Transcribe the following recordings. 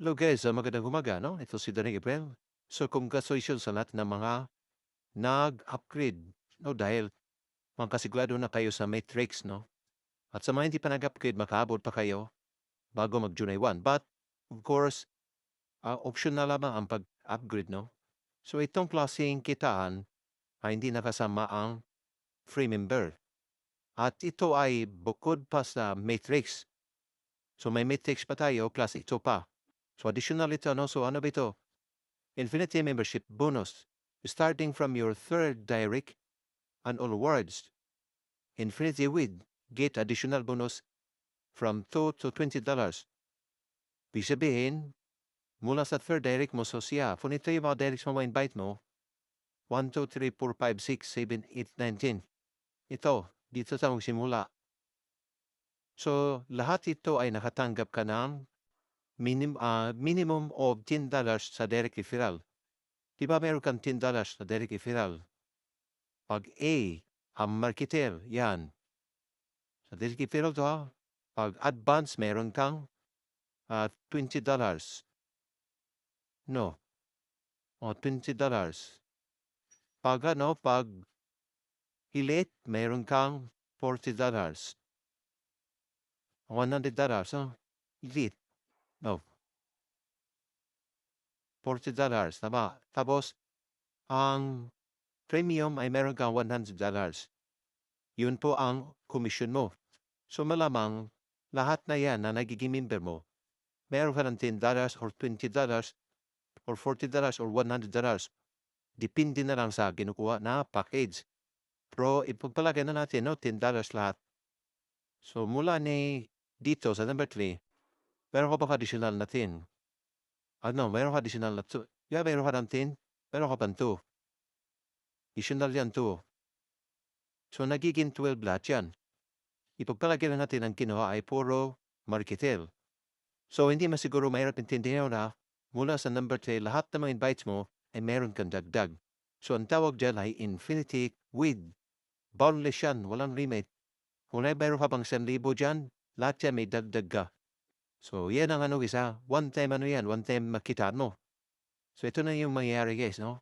Hello guys, magandang umaga, no? Ito si Danny Gabriel. So, congratulations sa lahat ng mga nag-upgrade, no? Dahil magkasigurado na kayo sa Matrix, no? At sa mga hindi pa nag-upgrade, makaabot pa kayo bago mag-July 1. But, of course, optional lamang ang pag-upgrade, no? So, itong klaseng kitaan ay hindi nakasama ang free member. At ito ay bukod pa sa Matrix. So, may Matrix pa tayo plus ito pa. So, additional ito, no? So, ano ba ito? Infinity membership bonus starting from your third direct and onwards. Infinity with get additional bonus from $2 to $20. Ibig sabihin, mula sa third direct mo, so siya, kung ito yung mga directs mo invite mo, 1, 2, 3, 4, 5, 6, 7, 8, 9, 10. Ito, dito sa magsimula. So, lahat ito ay nakatanggap ka ng minimum of $10 sa direct referral. Di ba meron kang $10 sa direct referral? Pag A, ang marketer, yan. Sa direct referral to ha. Pag advance, meron kang $20. No. O, $20. Pag pag hilit, meron kang $40. $100, no? Hilit. No. $40. Tama. Tapos, ang premium ay meron kang $100. Yun po ang commission mo. So malamang, lahat na yan na nagiging member mo, meron ka ng $10 or $20 or $40 or $100. Depende na lang sa kinukuha na package. Pero ipagpalagay na natin, no, $10 lahat. So mula ni dito sa number 3, meron ka pa additional na 10. Meron ka additional na 2. Yeah, meron ka ng 10, meron ka pang 2. Additional yan 2. So nagiging 12 lahat yan. Ipagpalagay na natin ang kinuha ay puro marketel. So hindi masiguro mahirap intindihan na mula sa number 3, lahat ng mga invites mo ay meron kang dagdag. So ang tawag dyan ay infinity with. Boundless yan, walang limit. Kung meron ka pang 1,000 dyan, lahat yan may dagdag ka. So yan ang isa. One time one time makitaan mo. So ito na yung mangyayari guys, no?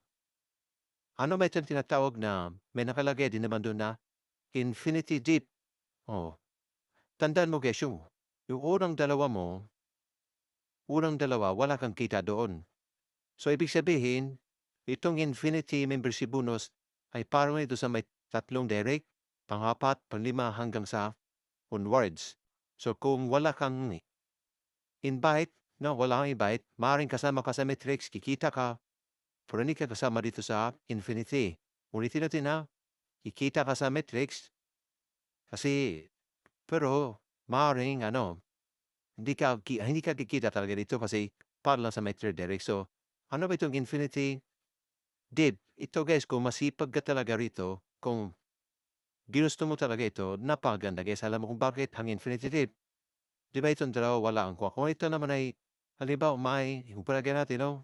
Ano ba itong tinatawag na may nakalagay din naman doon na infinity deep. Oh, tandaan mo guys yung unang dalawa, wala kang kita doon. So ibig sabihin, itong infinity membership bonus ay parang ito sa may 3 direct, pang-4, pang-5 hanggang sa onwards. So kung wala kang invite, no, wala kang invite, maaaring kasama ka sa Matrix, kikita ka, pero hindi ka kasama dito sa infinity. Ulitin natin ha, kikita ka sa Matrix, kasi, pero maaaring hindi ka kikita talaga dito kasi para lang sa Matrix direct. So, ano ba itong infinity? Ito guys, kung masipag ka talaga rito, kung ginusto mo talaga ito, napakaganda guys. Alam mo kung bakit ang infinity dip. Di ba itong dalawa wala ang kuha? Kung ito naman ay, halimbawa yung palagay natin, no?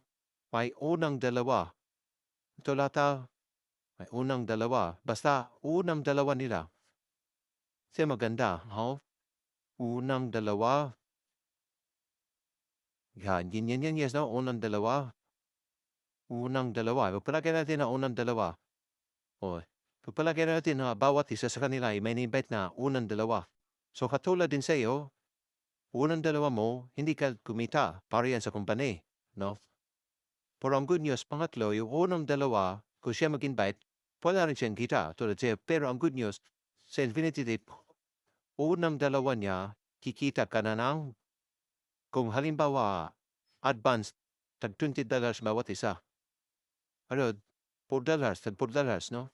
May unang dalawa. Ito lata, may unang dalawa. Basta, unang dalawa nila. Kasi maganda, no? Unang dalawa. Yan, yes, no? Unang dalawa. Unang dalawa. Palagay natin na unang dalawa. O, palagay natin na bawat isa sa kanila ay may invite na unang dalawa. So, katulad din sa iyo, unang dalawa mo, hindi ka kumita para yan sa kumpanya, no? Pero ang good news, pangatlo, yung unang dalawa, kung siya mag-invite, wala rin siyang kita. Tulad siya. Pero ang good news, sa Infinity Dip, unang dalawa niya, kikita ka na ng, kung halimbawa, advance, tag $20 bawat isa. Ano, $4, tag $4, no?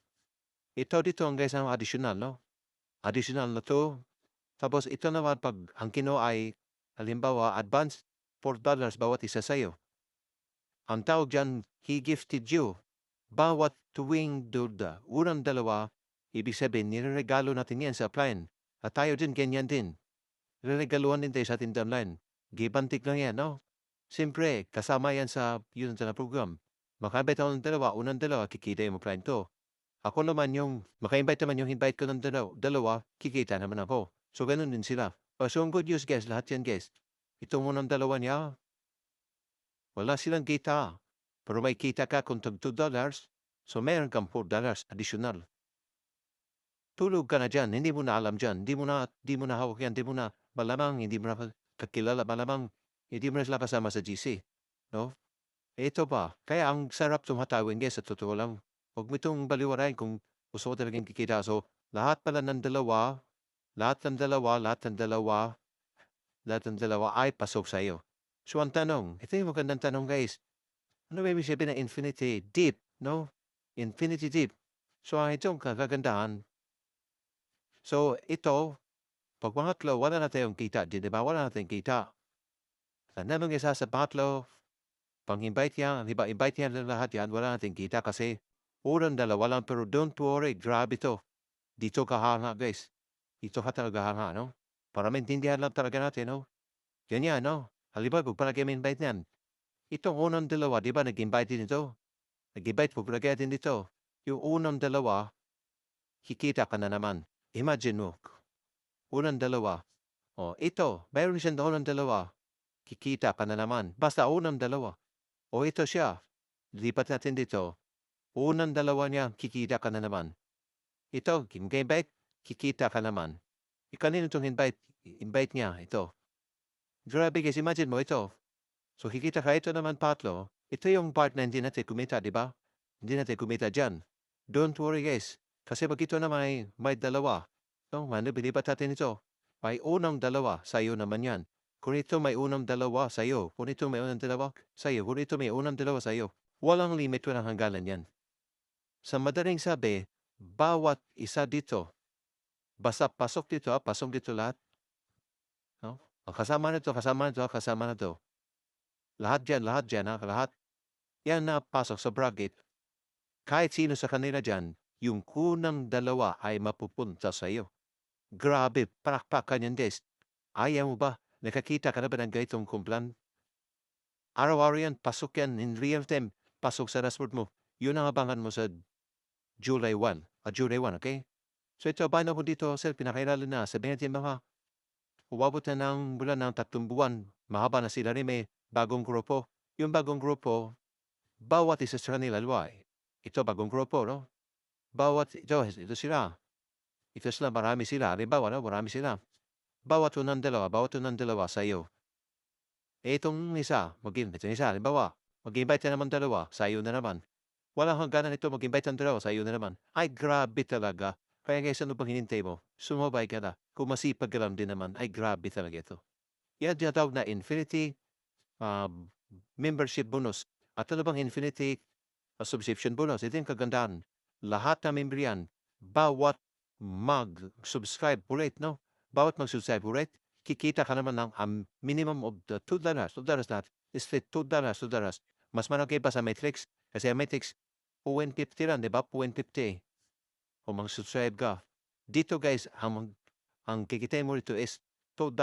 Ito dito ang guys ang additional, no? Additional na to. Tapos ito naman pag ang kino ay, halimbawa, advance, $4 bawat isa sa'yo. Ang tawag dyan, he gifted you. Bawat tuwing duda, unang dalawa, ibig sabihin, nireregalo natin yan sa upline. At tayo din, ganyan din. Nireregaluhan din tayo sa ating downline. Gibantik lang yan, no? Siyempre, kasama yan sa yun sa program. Maka-invite ako ng unang dalawa, kikita yung upline to. Ako naman yung, maka-invite naman yung invite ko ng dalawa, kikita naman ako. So, ganun din sila. So, ang good news, guys, lahat yan, guys. Ito mo ng dalawa niya, Wala silang kita. Pero may kita ka kung tag $2, so meron kang $4 additional. Tulog ka na diyan, hindi mo na alam diyan, di mo na hawak yan, di mo na malamang hindi mo na kakilala, malamang hindi mo na sila kasama sa GC, no? Ito pa, kaya ang sarap tumatawin guys sa totoo lang. Huwag mo itong baliwalain kung gusto mo talagang kikita. So, lahat pala ng dalawa, lahat ng dalawa, lahat ng dalawa, lahat ng dalawa ay pasok sa iyo. So, ang tanong, ito yung magandang tanong guys. Ano ba ibig sabihin ng infinity deep, no? Infinity deep. So, itong kagandahan. So, ito, pag pangatlo, wala na tayong kita, di ba? Wala na tayong kita. Ang tanong isa sa pangatlo, pang-invite yan, di ba? Invite yan na lahat yan, wala nating kita kasi unang dalawa lang, pero don't worry, grabe to. Dito ka hanga, guys. Dito ka talaga hanga, no? Para maintindihan lang talaga natin, no? Ganyan, no? Halimbawa, kung palagi may invite yan, itong unang dalawa, di ba, nag-invite din ito? Nag-invite po palagi din dito. Yung unang dalawa, kikita ka na naman. Imagine mo, unang dalawa. O, ito, mayroon siyang unang dalawa. Kikita ka na naman. Basta unang dalawa. O, ito siya. Lipat natin dito. Unang dalawa niya, kikita ka na naman. Ito, invite, kikita ka naman. Kanino itong invite? Invite niya, ito. Grabe guys, imagine mo ito. So, kikita ka, ito naman patlo. Ito yung part na hindi natin kumita, di ba? Hindi natin kumita dyan. Don't worry guys. Kasi pag ito na may dalawa, no, bilipat natin ito. May unang dalawa, sa'yo naman yan. Kung ito may unang dalawa sa'yo, kung ito may unang dalawa sa'yo, kung ito may unang dalawa sa'yo, walang limit, walang hangganan yan. Sa madaling sabi, bawat isa dito, basta pasok dito lahat. No? Kasama na to, kasama na to, kasama na to. Lahat dyan, lahat. Yan na pasok sa bracket. Kahit sino sa kanila dyan, yung kunang dalawa ay mapupunta sa iyo. Grabe, palakpakan yan guys. Ayaw mo ba? Nakakita ka na ba ng ganitong kumplan? Araw-araw yan, pasok yan in real time. Pasok sa dashboard mo. Yun ang abangan mo sa July 1. July 1, okay? So ito, paano po dito, sir, pinakailalan na. Sabihin natin mga umabot na ng bulan ng 3 buwan. Mahaba na sila rin, may bagong grupo. Yung bagong grupo, bawat isa sa kanila, ito bagong grupo, no? Ito sila. Ito sila, marami sila. Halimbawa, no? Marami sila. Bawat unang dalawa sa iyo. Itong isa, itong isa, halimbawa, mag-invite na naman dalawa, sa iyo na naman. Walang hangganan ito, mag-invite ang dalawa, sa iyo na naman. Ay, grabe talaga. Kaya guys, ano bang hinintay mo? Sumabay ka na. Kung masipag ka lang din naman, ay grabe talaga ito. Yan tinatawag na infinity membership bonus. At ano bang infinity subscription bonus? Ito yung kagandahan. Lahat na member yan, bawat mag-subscribe ulit, no? Bawat mag-subscribe ulit, kikita ka naman ng minimum of the $2. $2 lahat. Is $2. Mas malaki pa sa Matrix. Kasi ang Matrix, 0.50 lang, di ba? 0.50. Kung mag-subscribe ka. Dito guys, ang kikitain mo dito is $2.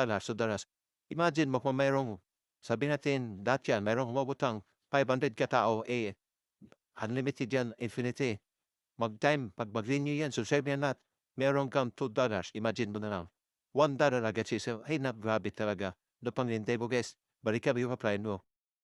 Imagine mo kung mayroong, sabi natin, dati yan, mayroong umabotang 500 katao, unlimited yan, infinity. Pag mag-renew yan, subscribe yan lahat, meron kang $2. Imagine mo na lang. $1 agad siya. Hey, grabe talaga. Ano pang hintay mo guys? Balik ka ba yung apply mo?